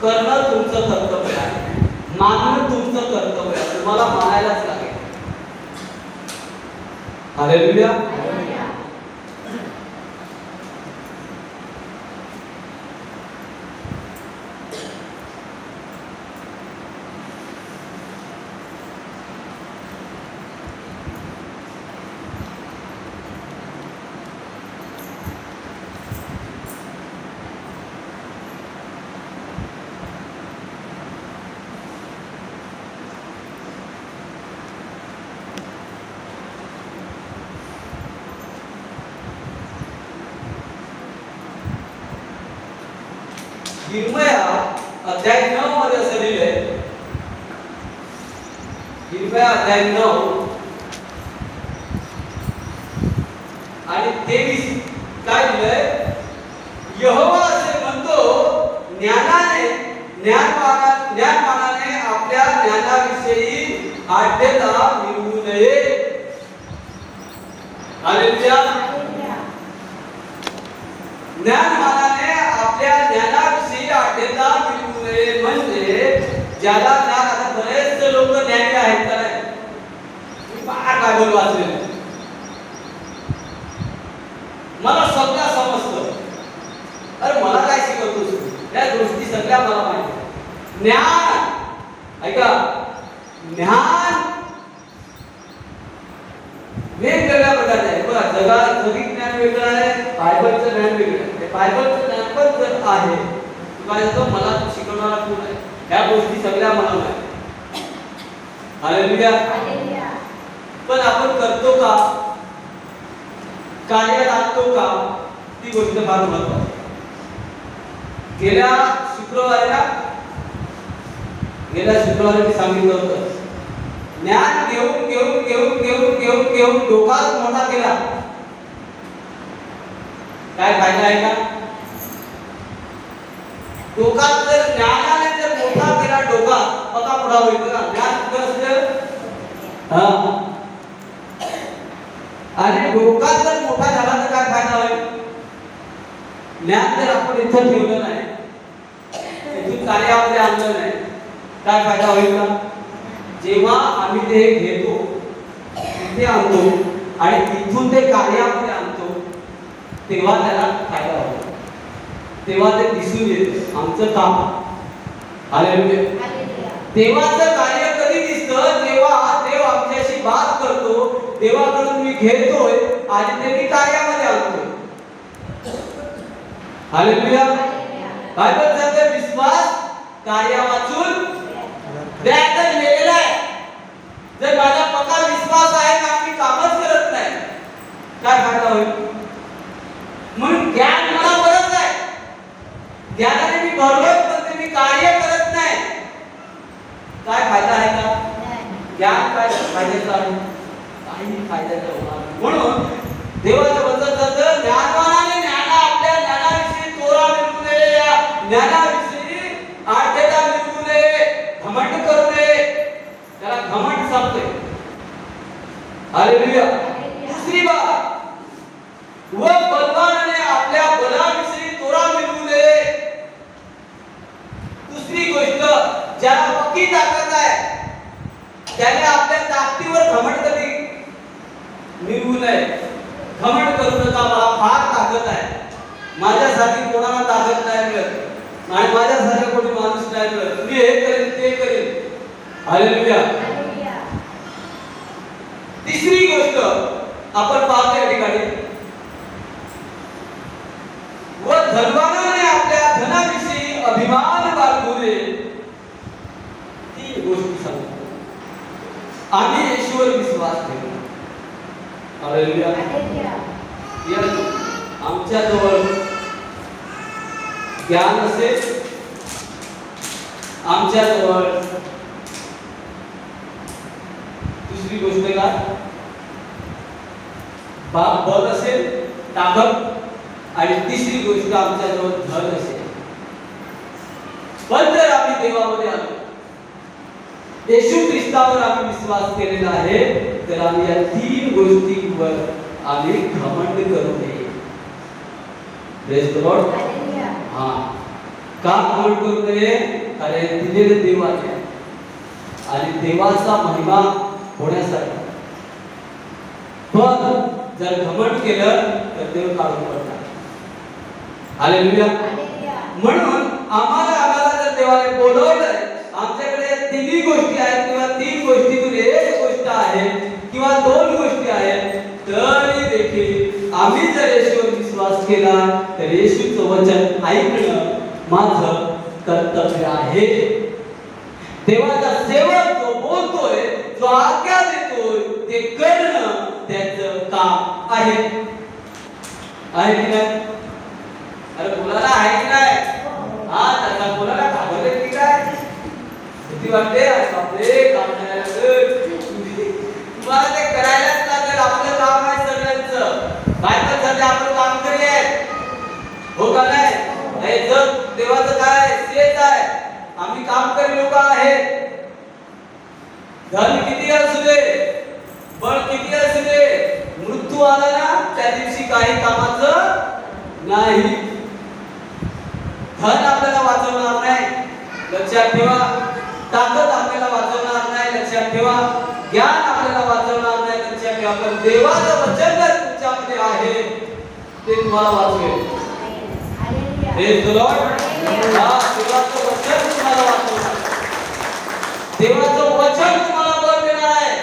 करणं तुमचं कर्तव्य आहे, मानणं तुमचं कर्तव्य आहे, तुम्हाला मानायलाच लागेल. हालेलुया. यिर्मया अध्याय 9 मध्ये असं लिहिलंय. यिर्मया अध्याय 9 आणि 23 काय लिहिलंय? यहोवा असे म्हणतो, ज्ञानाने ज्ञानवानाने आपल्या ज्ञानाविषयी आढ्यता मिळवू नये. हालेलुया. ज्ञानवानाने आपल्या ज्ञानाविषयी आढ्यता मिळवू नये म्हणजे ज्याला ज्ञान. आता बरेच लोक ज्ञानी आहेत का नाही? फार बायबल वाचले, मला सगळं समजतं. अरे मला काय शिकवतोस? या गोष्टी सगळ्या मला माहिती. ज्ञान ऐका, ज्ञान वेगवेगळ्या प्रकारचे आहे. बघा, जगी ज्ञान वेगळं आहे, बायबलचं ज्ञान वेगळं आहे. बायबलचं ज्ञान पण जर आहे, काय होतं, मला शिकवणारा कोण आहे? ह्या गोष्टी सगळ्या मला माहिती. हालेलुया. पण आपण करतो का? कार्यात आणतो का? ती गोष्ट फार महत्त्वाची. गेल्या शुक्रवारी मी सांगितलं होतं, ज्ञान घेऊन डोका मोठा केला, काय फायदा आहे का? डोका जर ज्ञानाने जर मोठा केला, डोका बघा पुढा होईल. बघा, ज्ञान आणि डोका जर मोठा झाला तर काय फायदा होईल? ज्ञान जर आपण इथं ठेवलं नाही, इथून कार्यामध्ये आणलं नाही, काय फायदा होईल का? जेव्हा आम्ही ते घेतो, तिथे आणतो आणि तिथून ते कार्यामध्ये आणतो, तेव्हा त्याला फायदा होतो, तेव्हा ते दिसून येतं आमचं काम. हालेलुया. देवाचं कार्य कधी दिसतं? जेव्हा देव आमच्याशी बात करतो, देवाकडून मी घेतोय आणि ते मी कार्यामध्ये आणतोय. हालेलुया. बायबल सांगते, विश्वास कार्या वाचून व्याकरण लिहिलेला आहे. जर माझा पक्का विश्वास आहे का मी कामच करत नाही, काय फायदा होईल? म्हणून ज्ञान मला बरंच आहे, ज्ञानाने मी बरोबर करते, मी कार्य करत नाही, काय फायदा आहे का? ज्ञान काय फायद्याचं आहे? काही फायद्याचं होणार. म्हणून देवाचं वचन सांगतं, ज्ञानवानाने आपल्या ज्ञानाविषयी तोरा मिळवू नये, या ज्ञानाविषयी आढ्यता मिळवू नये, घमंड करू नये. त्याला घमंड सांगतोय. हालेलुया. दुसरी बात, व बलवानाने आपल्या बलाविषयी तोरा मिळवू नये. दुसरी गोष्ट, ज्याला पक्की ताकद आहे त्याने आपल्या ताकदीवर घमंड कधी मिळवू नये. घमंड करू नका, मला फार ताकद आहे, माझ्यासाठी कोणाला ताकद नाही मिळत आणि माझ्यासाठी कोणी माणूस नाही मिळत, मी हे करेन ते करेन. हालेलुया. तिसरी गोष्ट आपण पाहतो या ठिकाणी, व धनवानाने आपल्या धनाविषयी अभिमान बाळगू नये. तीन गोष्टी सांगतो. आम्ही येशूवर विश्वास ठेवू. हालेलुया. आमच्या जवळ ज्ञान असेल, आमच्या जवळ दुसरी गोष्ट काय, बल असेल, ताकद, आणि तिसरी गोष्ट आमच्या जवळ धन असेल. पण जर आम्ही देवामध्ये आलो, येशू ख्रिस्तावर आम्ही विश्वास केलेला आहे, तर आम्ही या तीन गोष्टींवर आम्ही घमंड करू नये. Praise the Lord. हां, का घमंड करू नये? कारण दिलेले देव आहे आणि देवाचा महिमा होण्यासाठी. पण जर घमंड केलं तर देव काढून पडतात. हालेलुया. म्हणून आम्हाला जर देवाने बोलवलंय, आमच्याकडे तिन्ही गोष्टी आहेत किंवा तीन गोष्टीतून एक गोष्ट आहे किंवा दोन गोष्टी आहेत, तरी देखील आम्ही जर येशूवर विश्वास केला तर येशूचं वचन ऐकणं माझं कर्तव्य आहे. देवाचा सेवक जो बोलतोय, जो आज्ञा देतोय, ते करणं त्याचं काम आहे. आहे की नाही? अरे बोलायला आहे की नाही? हा, त्याचा बोलायला घाबरले की काय? किती वाटते आपले काम करायला तुम्हाला ते करायलाच लागेल. आपलं काम आहे सगळ्यांचं. बायका सध्या आपण काम करूया, हो का नाही? जर देवाचं काय सेच आहे, आम्ही काम करी लोक आहेत. धन किती असू दे, बळ किती असू दे, मृत्यू आला ना त्या दिवशी काही कामाचं नाही. धन आपल्याला वाचवणार नाही, लक्षात ठेवा. ताकद आपल्याला वाचवणार नाही, लक्षात ठेवा. ज्ञान आपल्याला वाचवणार नाही, लक्षात ठेवा. पण देवाचं वचन जर तुमच्यामध्ये आहे ते तुम्हाला वाचवेल. Praise the Lord. देवाचं वचन तुम्हाला वाचवणार, देवाचं वचन तुम्हाला बळ देणार आहे.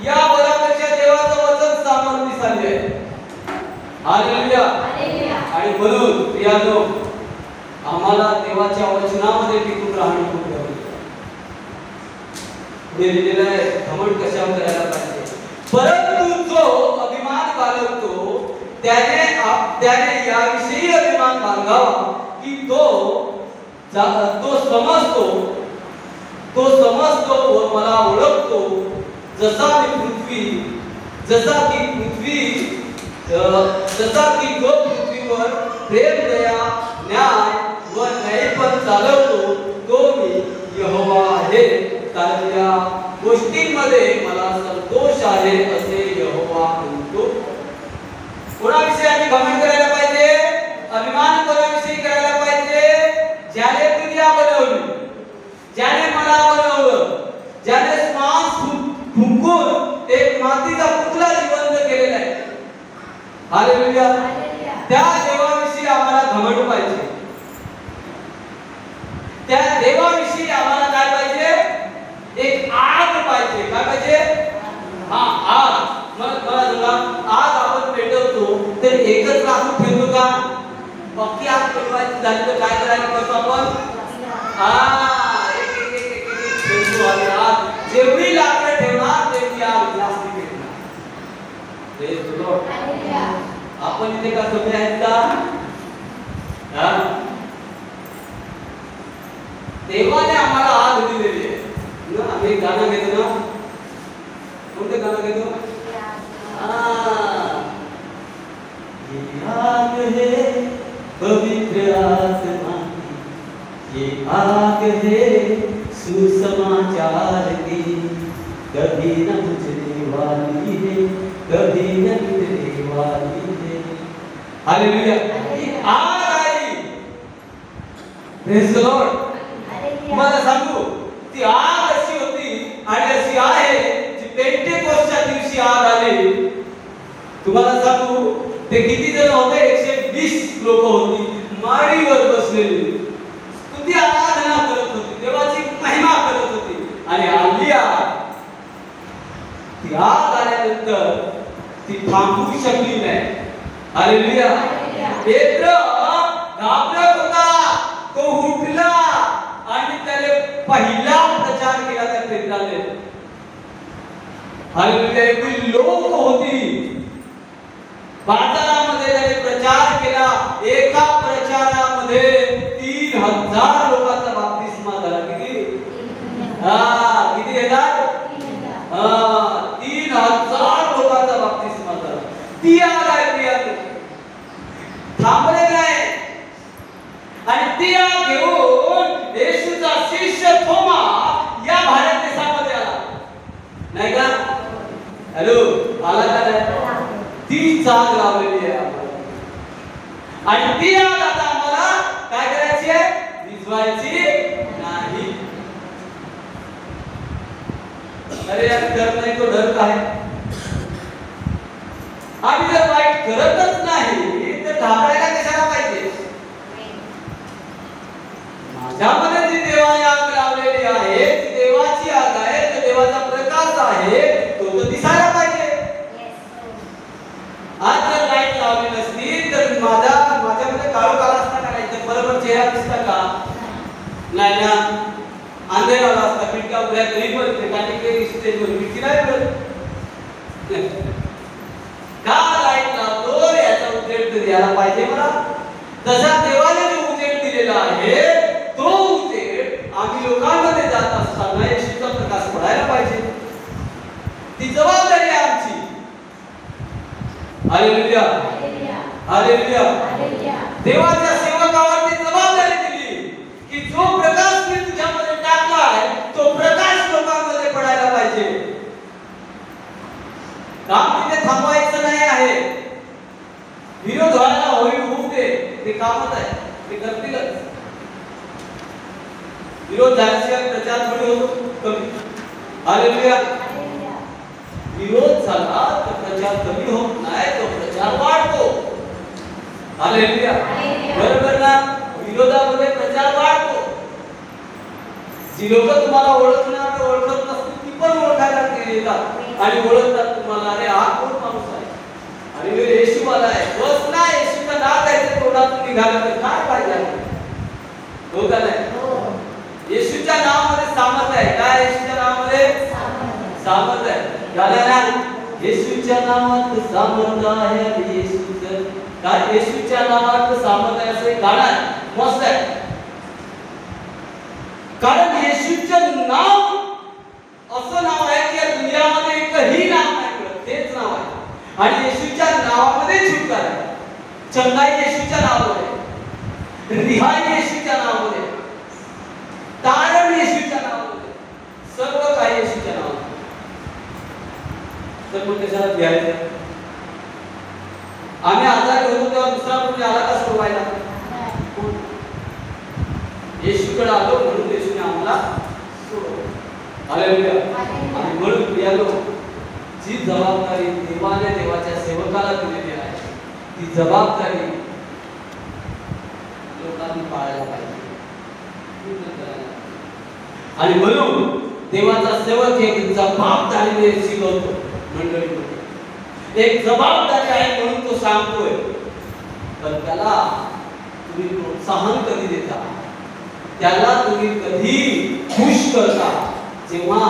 या बळापेक्षा देवाचं वचन सामर्थ्यशाली आहे. हालेलुया. आणि म्हणून प्रियानो, आम्हाला देवाच्या वचनामध्ये टिकून राहणे खूप गरजेचं आहे. पुढे लिहिलेलं आहे घमंड कशावर करायला पाहिजे. परंतु जो अभिमान बाळगतो त्याने याविषयी अभिमान बाळगावा की तो समजतो व मला ओळखतो, जसा की जो पृथ्वीवर प्रेम, दया, न्याय व न्यायपण चालवतो तो मी यहोवा आहे. कारण या गोष्टींमध्ये मला संतोष आहे असे यहोवा म्हणतो. कोणाविषयी आम्ही घमंड करायला पाहिजे? अभिमान कोणाविषयी करायला पाहिजे? ज्याने दुनिया बनवली, ज्याने मला बनवलं, ज्याने श्वास फुंकून एक मातीचा पुतळा जिवंत केलेला आहे. हालेलुया. त्या देवाविषयी आम्हाला घमंड पाहिजे. त्या देवाविषयी आम्हाला काय पाहिजे? एक आग पाहिजे. काय पाहिजे? हा, आग. मला सांगा, आग आपण पेटवतो तर एकच राखून ठेवतो का? बाकी आग पेटवायची झाली तर काय करायला करतो आपण? जेवढी लाकडं ठेवणार तेवढी आग जास्त पेटणार. आपण इथे का कमी आहेत का? देवाने आम्हाला आग दिलेली आहे ना. आम्ही गाणं घेतो ना, कोणतं गाणं घेतो? ये आग है पवित्र आसमां की, ये आग है सुसमाचार की, कभी न बुझने वाली है, कभी न मिटने वाली है. हालेलुया. आग आई. Praise the Lord. मला सांगू, ती आग अशी होती आणि अशी आहे जी पेंटेकोस्टच्या दिवशी आग आली. तुम्हाला सांगू, ते किती जण होते? 120 लोक होती, माळीवर बसलेली, स्तुती आराधना करत होती, देवाची महिमा करत होती. आणि आली आग. ती आग आल्यानंतर ती थांबू शकली नाही. हालेलुया. पेत्र घाबरत होता, तो उठला आणि त्याने पहिला प्रचार केला त्या पेत्राने. हालेलुया. एवढी लोक होती बाजारामध्ये, त्याने प्रचार केला. एका प्रचारामध्ये 3000 लोकांचा बाप्तिस्मा झाला. किती? किती येतात? 3000 लोकांचा बाप्तिस्मा झाला. ती आग आहे, ती आग थांबले नाही. आणि ती आग घेऊन येशूचा शिष्य थोमा या भारत देशामध्ये आला, नाही का? हॅलो, आला का नाही? ती आग लावलेली आहे. आणि ती आग आता आम्हाला काय करायची आहे? डर नाही तो डर काय? आम्ही जर वाईट करतच नाही तर घाबरायला कशाला पाहिजे? माझ्यामध्ये जी देवाने आग लावलेली आहे ती देवाची आग आहे, तो देवाचा प्रकाश आहे, तो तर दिसायला पाहिजे. आज जर लाईट लावली नसती तर माझ्यामध्ये काळोखाला असता का नाही? तर बरोबर चेहरा दिसता का? नाही ना, अंधेरा असता. खिडक्या उघड्या तरी पण ठिकाणी स्टेजवर खिडकी नाही पडत. का लाईट लावतो याचा उजेड तर द्यायला पाहिजे मला. तसा देवाने जो उजेड दिलेला आहे तो उजेड आम्ही लोकांमध्ये जात असताना येशूचा प्रकाश पडायला पाहिजे. ती जबाबदारी आहे आमची. Hallelujah, hallelujah. देवाच्या सेवकावरती जबाबदारी दिली की जो प्रकाश मी तुझ्यामध्ये टाकला आहे तो प्रकाश लोकांमध्ये पडायला पाहिजे. काम तिथे थांबवायचं नाही आहे. विरोध व्हायला होऊ दे, ते कामच आहे, ते करतीलच. विरोध झाल्याशिवाय प्रचार थोडी होतो कमी. हालेलुया. विरोध झाला तर प्रचार कमी होत नाही, तो प्रचार वाढतो. हालेलुया. बरोबर ना? विरोधामध्ये प्रचार वाढतो. जी लोक तुम्हाला ओळखणार ओळखत नसतील ती पण ओळखायला येतात आणि ओळखतात तुम्हाला. अरे हा कोण माणूस आहे? अरे येशू वाला आहे. बस ना, येशूचं नाव त्याच्या तोंडातून निघालं तर काय पाहिजे? हो का नाही? येशूच्या नावामध्ये सामर्थ आहे. काय येशूच्या नावामध्ये सामर्थ आहे? झालं ना? येशूच्या नावात सामर्थ आहे. आणि येशूचं काय? येशूच्या नावात सामर्थ आहे असं गाणं आहे, मस्त आहे. कारण येशूचं नाव असं नाव आहे की या दुनियामध्ये एकही नाव नाही, तेच नाव आहे. आणि येशूच्या नावामध्ये छुटकारा आहे. चंगाई येशूच्या नावामध्ये, रिहाई येशूच्या नावामध्ये, तारण येशूच्या नावामध्ये, सर्व काही येशूच्या नावामध्ये. तर मग कशाला घ्यायचं? आम्ही आजारी होतो तेव्हा दुसरा कोणी आला का सोडवायला? येशूकडे आलो म्हणून येशूने आम्हाला सोडवलं. हालेलुया. आणि म्हणून प्रियानो, जी जबाबदारी देवाने देवाच्या सेवकाला दिलेली आहे ती जबाबदारी लोकांनी पाळायला पाहिजे. आणि म्हणून देवाचा सेवक एक जबाबदारीने शिकवतो मंडळीमध्ये. एक जबाबदारी आहे म्हणून तो सांगतोय. पण त्याला तुम्ही प्रोत्साहन कधी देता? त्याला तुम्ही कधी खुश करता? जेव्हा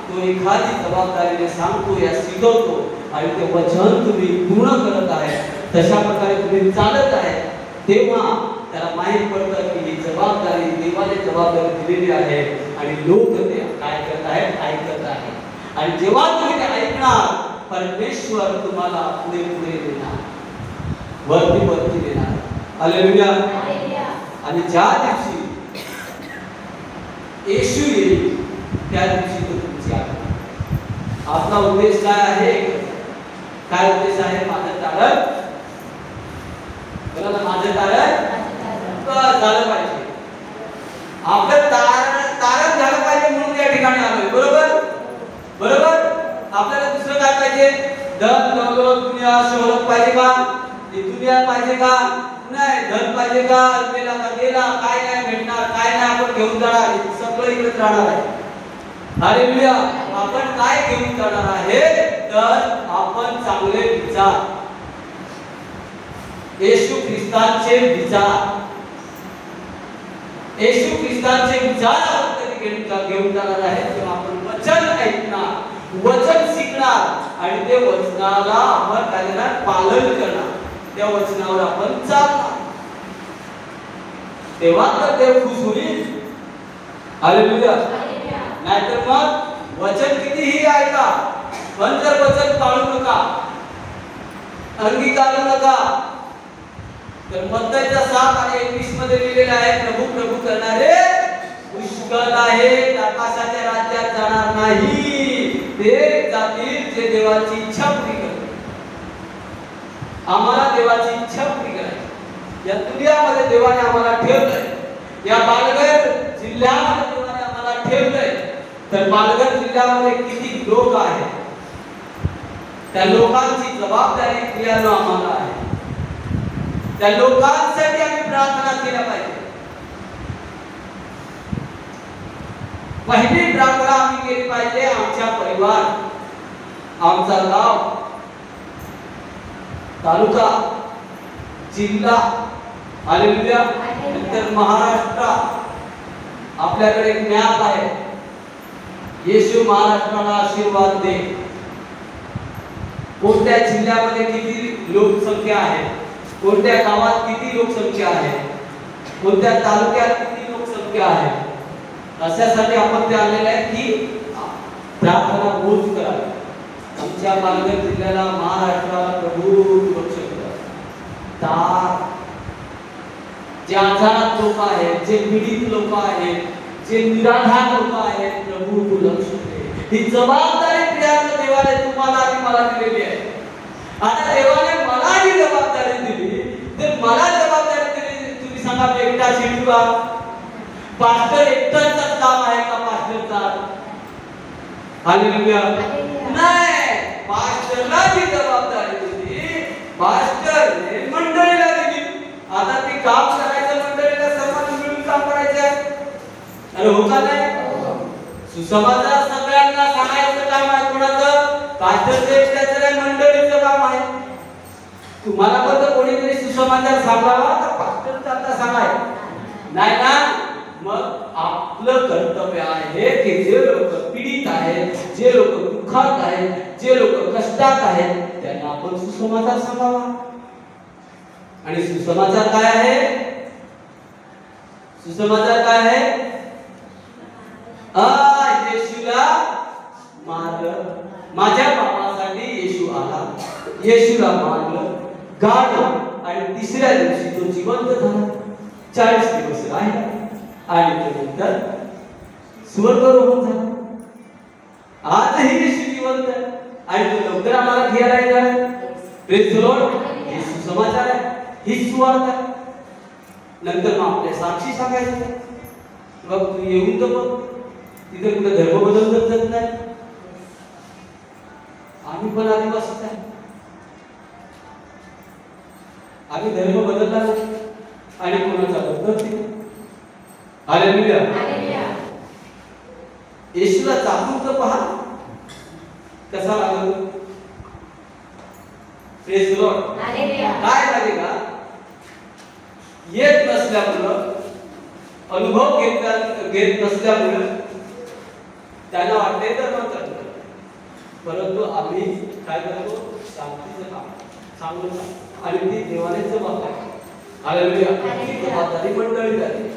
तो एखादी जबाबदारीने सांगतो या शिकवतो आणि ते वचन तुम्ही पूर्ण करत आहे, तशा प्रकारे तुम्ही चालत आहे, तेव्हा त्याला माहित पडतं की ही जबाबदारी देवाने जबाबदारी दिलेली आहे आणि लोक ते काय करत आहेत? ऐकत आहेत. आणि जेव्हा तुम्ही ते ऐकणार, परमेश्वर तुम्हाला पुढे पुढे देणार, वरती वरती देणार. हालेलुया. आणि ज्या दिवशी येशू येईल त्या दिवशी तो तुमची आहे. आपला उद्देश काय आहे? काय उद्देश आहे? माझं तारण, माझं तारण झालं पाहिजे. आपलं तारण झालं पाहिजे म्हणून या ठिकाणी आलोय. बरोबर बरोबर. आपल्याला दुसरं काय पाहिजे? धन दौलत दुनिया शोहरत पाहिजे का? ही दुनिया पाहिजे का? नाही. धन पाहिजे का? गेला का गेला, काय नाही भेटणार, काय नाही आपण घेऊन जाणार, सगळं इकडेच राहणार आहे. हालेलुया. आपण काय घेऊन जाणार आहे? तर आपण चांगले विचार, येशू ख्रिस्तांचे विचार, येशू ख्रिस्तांचे विचार आपण कधी घेऊन जाणार आहे तेव्हा आपण वचन ऐकणार, वचन शिकणार आणि ते वचनाला आपण काय करणार? पालन करणार, त्या वचनावर आपण चालणार. तेव्हा तर देव खुश होईल. हालेलुया. नाहीतर मग वचन कितीही ऐका, पण जर वचन पाळू नका, अंगीकारू नका, तर मत्तईचा 7 आणि 21 मध्ये लिहिलेलं आहे, प्रभू प्रभू करणारे पुष्कळ आहेत, आकाशाच्या राज्यात जाणार नाही. ते जातील जे देवाची इच्छा पूर्ण करतील. आम्हाला देवाची इच्छा पूर्ण करायची. या दुनियामध्ये देवाने आम्हाला ठेवलंय, या बालगड जिल्ह्यामध्ये देवाने आम्हाला ठेवलंय. तर पालघर जिल्ह्यामध्ये किती लोक आहेत, त्या लोकांची जबाबदारी क्रियानं आम्हाला आहे. त्या लोकांसाठी आम्ही प्रार्थना केल्या पाहिजे. पहिली प्रार्थना आम्ही केली पाहिजे आमच्या परिवार, आमचा गाव, तालुका, जिल्हा, हालेलुया, नंतर महाराष्ट्र. आपल्याकडे एक मॅप आहे. येशू महाराष्ट्राला आशीर्वाद दे. कोणत्या जिल्ह्यामध्ये किती लोकसंख्या आहे, कोणत्या गावात किती लोकसंख्या आहे, कोणत्या तालुक्यात किती लोकसंख्या आहे, अशासाठी आपण ते आलेले आहे की प्रार्थना रोज करावी. आमच्या पालघर जिल्ह्याला, महाराष्ट्राला प्रभू लक्ष करा. जे आजारात लोक आहेत, जे पीडित लोक आहेत, जे निराधार लोक आहेत, प्रभू तू लक्ष दे. ही जबाबदारी देवाने तुम्हाला आणि मला दिलेली आहे. आता देवाने मला ही जबाबदारी दिली, तर मला जबाबदारी दिली. तुम्ही सांगा मी एकटा शिकू का? पास्टर एकटाच काम आहे का पास्टरचा? हालेलुया. नाही, पास्टरला जी जबाबदारी दिली, पास्टरने मंडळीला दिली. आता ते काम करायचं, मंडळीला सर्वांनी मिळून काम करायचं आहे. अरे हो का नाही? सुसमाचार सगळ्यांना सांगायचं काम आहे. कोणाचं? पास्टरचं एकट्याचं नाही, मंडळीचं काम आहे. तुम्हाला पण तर कोणीतरी सुसमाचार सांगावा तर पास्टरचं आता सांगाय नाही ना. मग आपलं कर्तव्य आहे की जे लोक पीडित आहेत, जे लोक दुःखात आहेत, जे लोक कष्टात आहेत, त्यांना आपण सुसमाचार सांगावा. आणि सुसमाचार काय आहे? सुसमाचार काय आहे? येशूला मारलं, माझ्या बापासाठी येशू आला, येशूला मारलं, गाडलं आणि तिसऱ्या दिवशी तो जिवंत झाला. 40 दिवस राहिला आणि त्यानंतर स्वर्गारोहण झालं. आजही येशू जिवंत आहे आणि तो लवकर आम्हाला घ्यायला येणार. Praise the Lord. हे सुसमाचार आहे, ही सुवार्ता आहे. नंतर मग आपल्या साक्षी सांगायचं. मग तू येऊन तर बघ, तिथे कुठे धर्म बदलत जात नाही. आम्ही पण आदिवासीच आहे, आम्ही धर्म बदलला आणि कोणाचा बदलत नाही. हालेलुया. येशूला चाकून तर पहा कसा लागला. Praise the Lord. काय झाले का? येत नसल्यामुळं, अनुभव घेत नसल्यामुळं त्यांना वाटते तर मग करतो. परंतु आम्ही काय करतो? शांतीचं काम सांगून आणि ती देवाने जबाबदारी. हालेलुया. ती जबाबदारी मंडळी झाली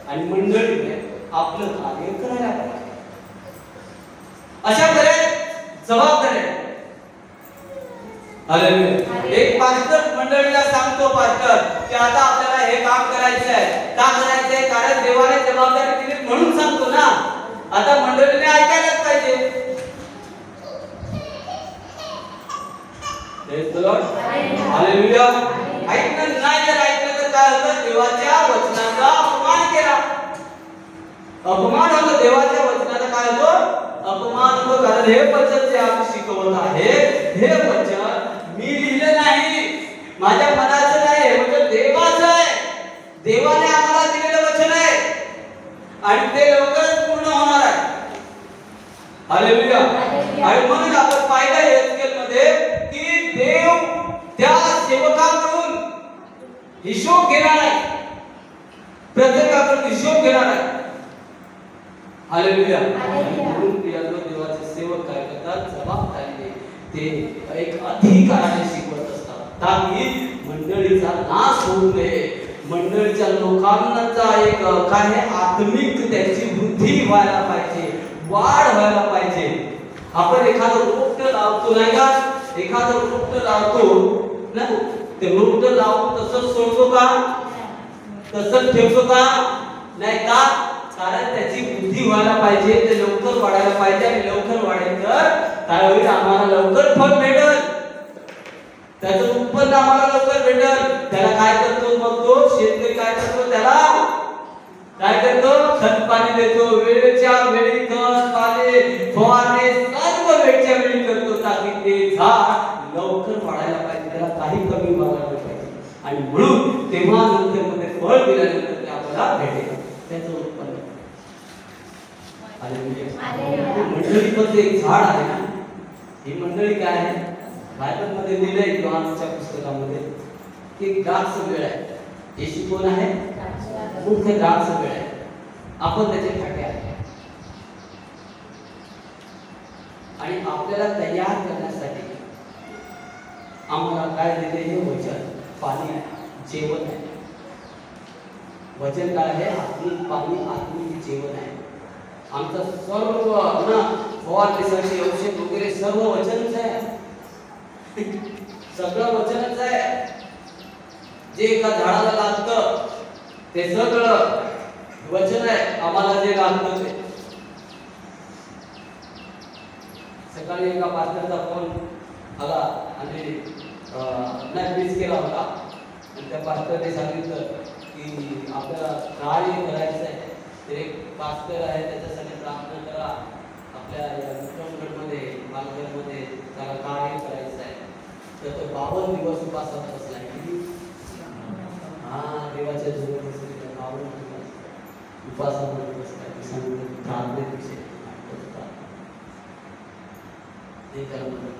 आणि मंडळीने आपलं कार्य करायला पाहिजे. अशा बऱ्याच जबाबदारी. हालेलुया. एक पास्टर मंडळीला सांगतो, पास्टर की आता आपल्याला हे काम करायचं आहे. का करायचं आहे? कारण देवाने जबाबदारी दिली म्हणून सांगतो ना. आता मंडळीने ऐकायलाच पाहिजे. Praise the Lord. हालेलुया. ऐकलं नाही तर ऐकलं तर काय होतं? देवाच्या वचनाचा अपमान केला. अपमान होतो. देवाच्या वचनाचा काय होतो? अपमान होतो. कारण हे वचन जे आम्ही शिकवत आहे, हे वचन मी लिहिलं नाही, माझ्या मनाचं नाही, हे वचन देवाचं आहे. देवाने आम्हाला दिलेलं वचन आहे आणि ते लवकरच पूर्ण होणार आहे. हालेलुया. आणि म्हणून आपण पाहिलं एस्केलमध्ये की देव त्या सेवकाकडून हिशोब घेणार आहे, प्रत्येकाकडून हिशोब घेणार आहे. हालेलुया. म्हणून देवाचे सेवक काय करतात? जबाबदारीने ते एक अधिकाराने शिकवत असतात, ताकि मंडळीचा नाश होऊ नये. मंडळीच्या लोकांचा एक काय आत्मिक त्याची वृद्धी व्हायला पाहिजे, वाढ व्हायला पाहिजे. आपण एखादं रोपट लावतो नाही का? एखादं रोपट लावतो ना, ते रोपट लावून तसंच सोडतो का? तसंच ठेवतो का? नाही का? कारण त्याची वृद्धी व्हायला पाहिजे, ते लवकर वाढायला पाहिजे. आणि लवकर वाढेल तर काय होईल? आम्हाला लवकर फळ भेटेल, त्याचं उत्पन्न आम्हाला लवकर भेटेल. त्याला काय करतो मग तो शेतकरी? काय करतो? त्याला काय करतो? खत पाणी पाणी देतो, वेळेच्या वेळी खत पाणी फवारणी सर्व वेळच्या वेळी करतो, ताकी ते झाड लवकर वाढायला पाहिजे, त्याला काही कमी व्हायला पाहिजे. आणि म्हणून तेव्हा नंतर मध्ये फळ दिल्यानंतर ते आपल्याला भेटेल त्याचं उत्पन्न. मंडळी पण एक झाड आहे ना. ही मंडळी काय आहे? बायबलमध्ये लिहिलंय योहानच्या पुस्तकामध्ये की द्राक्ष वेळ आहे. येशू कोण आहे? मुख्य द्राक्ष वेळ आहे, आपण त्याचे फाटे आहे. आणि आपल्याला तयार करण्यासाठी आम्हाला काय दिले? हे वचन पाणी आहे, जेवण आहे. वचन काय आहे? आत्मिक पाणी, आत्मिक जेवण आहे. आमचं सर्व ना फवारणीसाठी औषध वगैरे सर्व वचनच आहे. सगळं वचनच आहे. जे एका झाडाला लागतं ते सगळं वचन आहे. आम्हाला जे लागतं ते. सकाळी एका पास्टरचा फोन आला आणि मिस केला होता. आणि त्या पास्टरने सांगितलं की आपल्याला कार्य करायचं आहे. ते एक पास्टर आहे, त्याच्यासाठी प्रार्थना करा. आपल्या विक्रमगडमध्ये पालघरमध्ये त्याला कार्य करायचं आहे. तर तो 52 दिवस उपासात बसलाय. देवाच्या जवळ बसलेला 52 दिवस उपासामध्ये बसलाय. सांगितलं प्रार्थनेविषयी ते त्याला म्हणत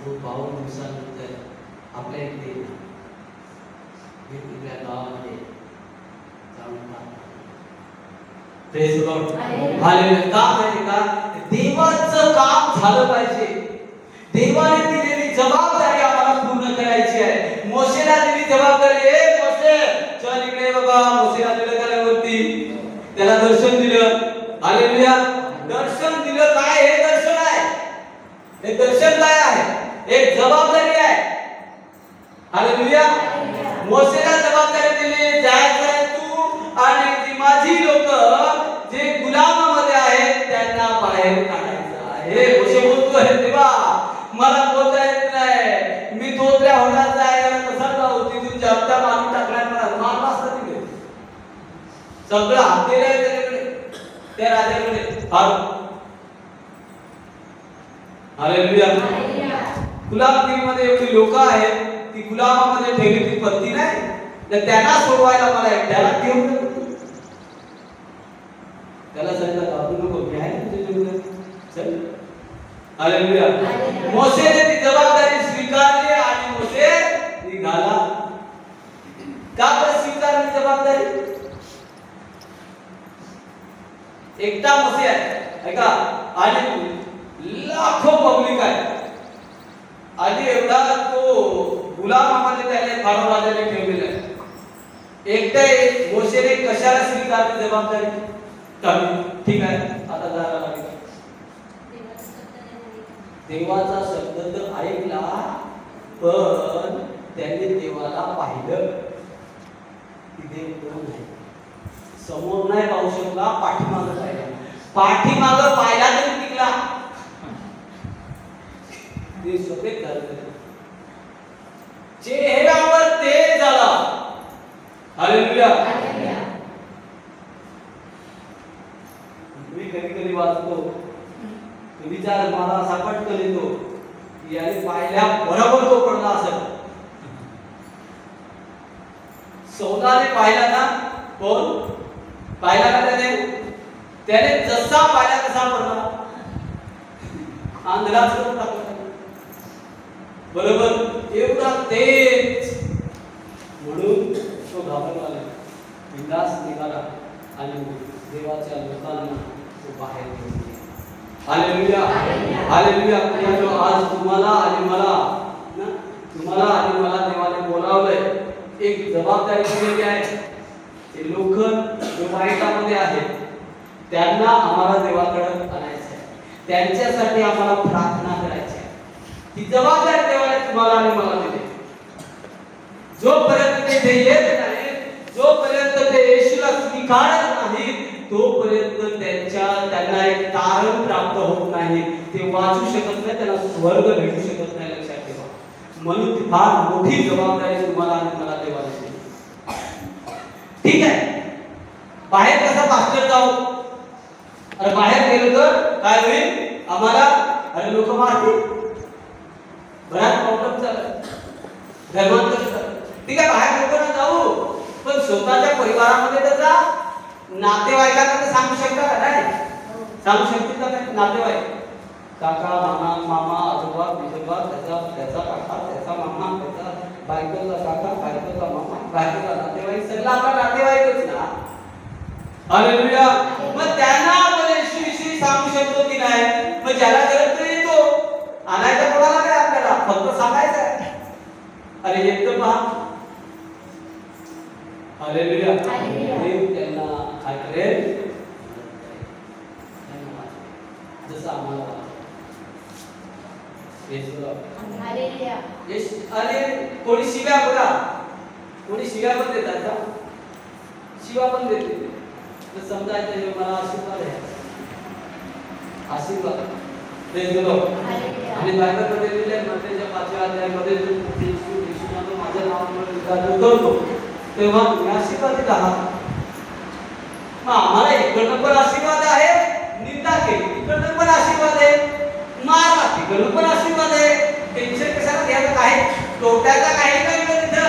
तो 52 दिवसानंतर आपल्या इथे वेगवेगळ्या गावामध्ये जाऊन प्रेज गॉड. हालेलुया. का माहिती का? देवाचं काम झालं पाहिजे. देवाने दिलेली जबाबदारी आम्हाला पूर्ण करायची आहे. मोशेला दिली जबाबदारी. मोशे चल इकडे बाबा. मोशेला दिलं त्यावरती, त्याला दर्शन दिलं. हालेलुया. दर्शन दिलं. काय हे दर्शन आहे? हे दर्शन काय आहे? एक जबाबदारी आहे. हालेलुया. मोशेला जबाबदारी दिली, जायचं आहे तू आणि ती माझी लोक जे गुलामामध्ये आहेत त्यांना बाहेर काढायचं आहे. मोशे बोलतोय, देवा मला बोलता येत नाही, मी तोतऱ्या होण्याचा आहे, कसा जाऊ? तिथून जप्त्या मारून टाकणार, मारला असता तिथे. सगळं हातेल आहे त्याच्याकडे, त्या राजाकडे. हालेलुया. गुलामगिरीमध्ये एवढी लोक आहेत, ती गुलामामध्ये ठेवली ती पत्ती नाही, तर त्यांना सोडवायला मला एकट्याला घेऊन त्याला सांगितलं बाबू नको, मी आहे ना तुझ्याकडे, चल. हालेलुया. मोशेने ती जबाबदारी स्वीकारली आणि मोशे निघाला. का बरं स्वीकारली जबाबदारी? एकटा मोशे आहे ऐका, आणि लाखो पब्लिक आहे. आधी एवढा तो गुलामामध्ये त्याने फारो राजाने ठेवलेला आहे. एकटे मोशेने कशाला स्वीकारली जबाबदारी? ठीक आहे, आता जायला लागेल. देवाचा शब्द तर ऐकला, पण त्यांनी देवाला पाहिलं की देव कोण आहे. समोर नाही पाहू शकला, पाठीमागं पाहिला. पाठीमागं पाहिला तरी टिकला. ते सफेद झालं, चेहऱ्यावर तेज झाला. हालेलुया. मी कधी कधी वाचतो, विचार मला असा पटकन येतो की याने पाहिल्या बरोबर तो पडला असेल. सौदाने पाहिला ना, कोण पाहिला ना त्याने जसा पाहिला तसा पडला, आंधळाच करून टाकला. बरोबर एवढा तेज, म्हणून तो घाबरला, बिंदास निघाला आणि देवाच्या लोकांना तो बाहेर घेऊन गेला. हालेलुया. हालेलुया. आज तुम्हाला आणि मला ना, तुम्हाला आणि मला देवाने बोलावलंय, एक जबाबदारी दिलेली आहे. ते लोक जो वाईटामध्ये आहेत त्यांना आम्हाला देवाकडे आणायचं आहे, त्यांच्यासाठी आम्हाला प्रार्थना करायची आहे. ही जबाबदारी देवाने तुम्हाला आणि मला दिली. जोपर्यंत ते येत नाही, जोपर्यंत ते येशूला स्वीकारत नाही, तोपर्यंत त्यांना एक तारण प्राप्त होत नाही. ते वाचू शकत नाही, त्यांना स्वर्ग भेटू शकत नाही. लक्षात ठेवा. म्हणून ती फार मोठी जबाबदारी तुम्हाला आणि मला देवाने दिली. ठीक आहे, बाहेर कसा पास्टर जाऊ, अरे बाहेर गेलो तर काय होईल आम्हाला, अरे लोक मारतील, बराच प्रॉब्लेम चालत धर्मांतर. ठीक आहे, बाहेर लोकांना जाऊ, पण स्वतःच्या परिवारामध्ये त्याचा नातेवाईकांना सांगू शकता का? नाही सांगू शकतील का? नाही. नातेवाईक काका मामा मामा आजोबा बिजोबा, त्याचा काका त्याचा मामा त्याचा बायकोचा काका बायकोचा मामा बायकोचा नातेवाईक सगळा आपला नातेवाईकच ना. हालेलुया. मग त्यांना आपण येशूविषयी सांगू शकतो की नाही? मग ज्याला गरज तर येतो, आणायचं कोणाला काय आपल्याला, फक्त सांगायचं आहे. अरे येतं पहा. हालेलुया. देव त्यांना काय करेल जसं आम्हाला. अरे कोणी शिव्या बघा, कोणी शिव्या पण देतात का? शिव्या पण देते. तर समजायचं हे मला आशीर्वाद आहे, आशीर्वाद. आणि बायबलमध्ये दिले मत्तेच्या 5व्या अध्यायामध्ये येशूने माझ्या नावामुळे करतो तेव्हा तुम्ही आशीर्वादित आहात. मग आम्हाला इकडनं पण आशीर्वाद आहे, निंदा केली इकडनं पण आशीर्वाद आहे, मारला तिकडनं पण आशीर्वाद आहे. टेन्शन कशाला घ्यायचं? काही तोट्याचा काही नाही तिथं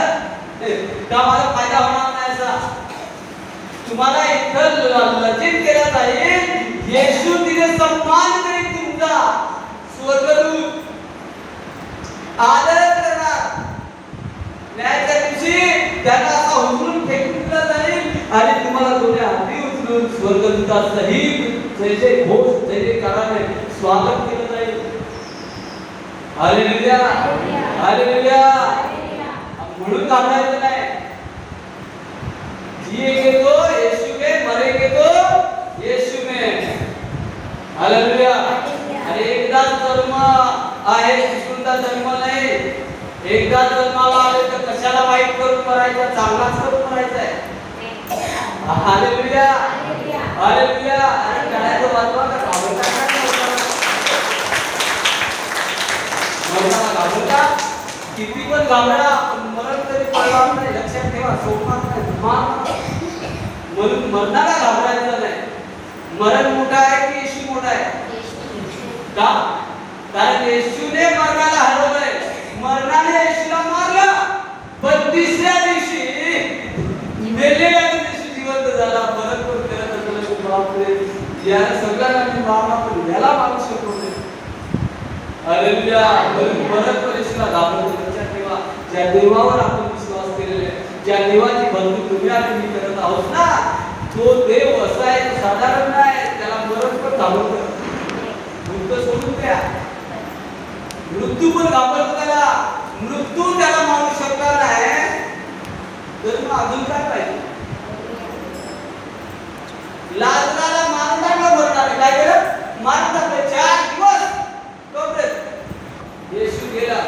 का मला फायदा होणार नाही असा. तुम्हाला इथं लज्जित केला जाईल, येशू तिने सन्मान करेल तुमचा, स्वर्गदूत आदर करणार. न्यायाच्या दिवशी त्यांना असा उचलून फेकून दिला जाईल आणि तुम्हाला दोन्ही हाती उचलून स्वर्गदूतासहित जय जय घोष जय जयकाराने स्वागत केलं जाईल. Hallelujah hallelujah. म्हणून घाबरायचं नाही. जिएंगे तो यीशु में, मरेंगे तो यीशु में. हालेलुया. अरे एकदा जन्म आहे, दुसरा जन्म नाही. एकदा जन्माला आले तर कशाला वाईट करून मरायचा, चांगलाच करून मरायचा आहे. Hallelujah hallelujah. अरे करायचं वाचवा का घाबरता का? मरणाला घाबरता? किती पण घाबरा, मरण तरी पडणार नाही. लक्षात ठेवा, सोपणार नाही. म्हणून मरणाला घाबरायचं नाही. मरण मोठा आहे की येशू मोठा आहे? का? कारण येशूने मरणाला हरवलंय. मरणाने येशूला मारलं, पण तिसऱ्या दिवशी मेलेल्या दिवशी जिवंत झाला. परत पण करत असलं बापरे, या सगळ्यांना मारला पण याला मारू शकतो नाही. हालेलुया. परत पण येशूला घाबरतो. लक्षात ठेवा, ज्या देवावर आपण विश्वास केलेला आहे, ज्या देवाची भक्ती तुम्ही आणि मी करत आहोत ना, तो देव असा आहे, तो साधारण नाही. त्याला मरण पण घाबरतो. मृत्यू सोडून द्या, मृत्यू पण घाबरतो त्याला. मृत्यू त्याला मारू शकणार नाही तर मग अजून काय पाहिजे? लाजराला मारून टाकलं मरणाने. काय केलं? मारून टाकलं. 4 दिवस तोपर्यंत येशू गेला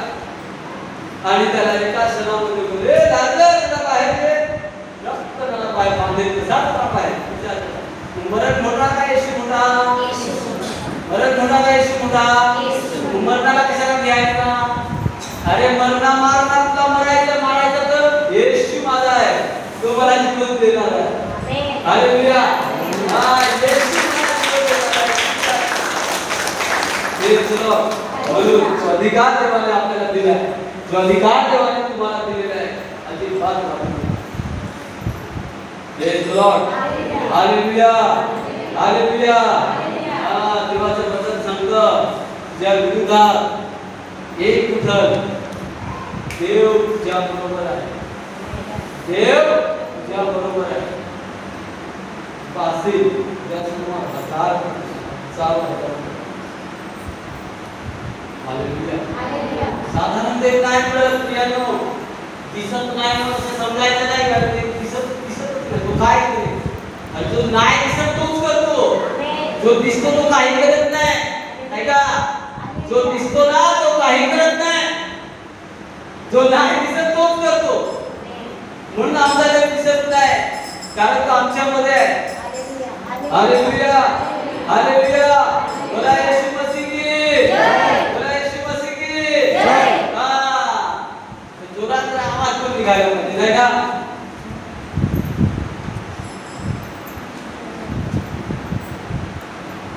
आणि त्याला एका क्षणामध्ये बोलले, लाजर त्याला बाहेर ये. रक्त त्याला बाहेर बांधले. कसा बाहेर? मरण मोठा का येशू मोठा? मरण मोठा का येशू मोठा? मरणाला कशाला घ्यायचा? अरे मरणा मारणार तुला, मरायचं मारायचं तर येशू माझा आहे, तो मला जीवन देणार आहे. हालेलुया. हा येशू मला जीवन देणार आहे. हे चलो बोलू, जो अधिकार देवाने आपल्याला दिला आहे, जो अधिकार देवाने तुम्हाला दिलेला आहे, अजिबात घाबरू नका. Praise the Lord. Hallelujah hallelujah. हा देवाचं वचन सांगतं, ज्या विरोधात एक उठल, देव तुझ्या बरोबर आहे. देव तुझ्या बरोबर आहे. पासी त्यासमोर हजार चालू. हालेलुया. साधारण देव नाही मिळत प्रियानो, दिसत नाही असं समजायचं नाही. कारण ते दिसतच नाही. तो काय करेल? आणि जो नाही दिसत तोच करतो. जो दिसतो तो काही करत नाही का? जो दिसतो ना तो काही करत नाही. जो नाही दिसत तोच करतो. म्हणून आमचा दिसत नाही, कारण तो आमच्यामध्ये आहे. Hallelujah hallelujah. बोला येशू मसीह की जय. बोला येशू मसीह की जय. जोरात आवाज पण निघाला पाहिजे नाही का?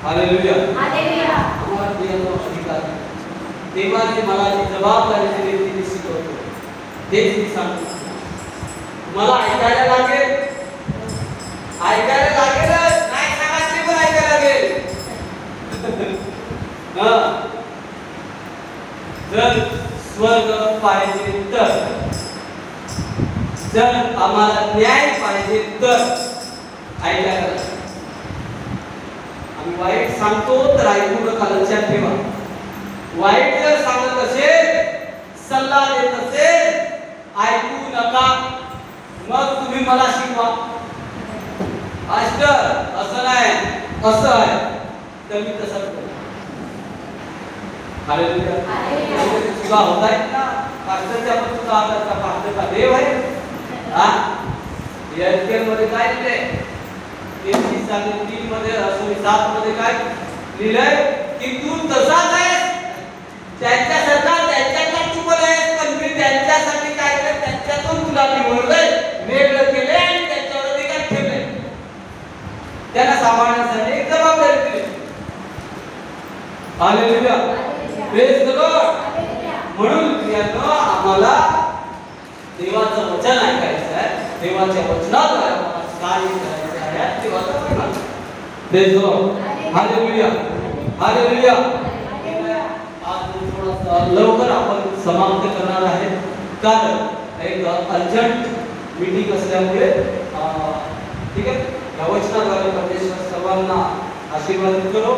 हालेलुया. हालेलुया. आम्हाला प्रियांनो अधिकार आहे. देवाने मला जी जबाबदारी दिली ती मी शिकवतो. तेच मी सांगतो. मला ऐकायला लागेल, ऐकायला लागेलच, नाही सांगायचे पण ऐकायला लागेल. जर स्वर्ग पाहिजे तर, जर आम्हाला न्याय पाहिजे तर ऐकायला लागेल. आम्ही वाईट सांगतो तर ऐकू नका, लक्षात ठेवा. वाईट जर सांगत असेल, सल्ला देत असेल, ऐकू नका. मग तुम्ही मला शिकवा, मास्टर असं नाही असं आहे, तर मी तसंच करतो. हालेलुया. शिवा होत आहेत ना मास्टरच्या पण सुद्धा आता का मास्टर का देव आहे. हा एचकेल मध्ये काय लिहिलंय, 33 मध्ये 7 मध्ये काय लिहिलंय की तू तसाच आहेस, त्यांच्यासारखा त्यांच्याकडे चुकलं आहेस, पण मी त्यांच्यासाठी काय केलं, त्यांच्यातून तुला निवडलंय, वेगळं केलंय आणि त्यांच्यावर अधिकार ठेवलंय, त्यांना सांभाळण्यासाठी एक जबाबदारी दिली. हालेलुया. Praise the Lord. म्हणून प्रियांनो आम्हाला देवाचं वचन ऐकायचं आहे, देवाच्या वचनाद्वारे आम्हाला कार्य करायचं आहे, देवाचं वचन. Praise the Lord. Hallelujah. Hallelujah. आज थोडासा लवकर आपण समाप्त करणार आहे, कारण एक अर्जंट मीटिंग असल्यामुळे. ठीक आहे. या वचनाद्वारे परमेश्वर सर्वांना आशीर्वाद करो.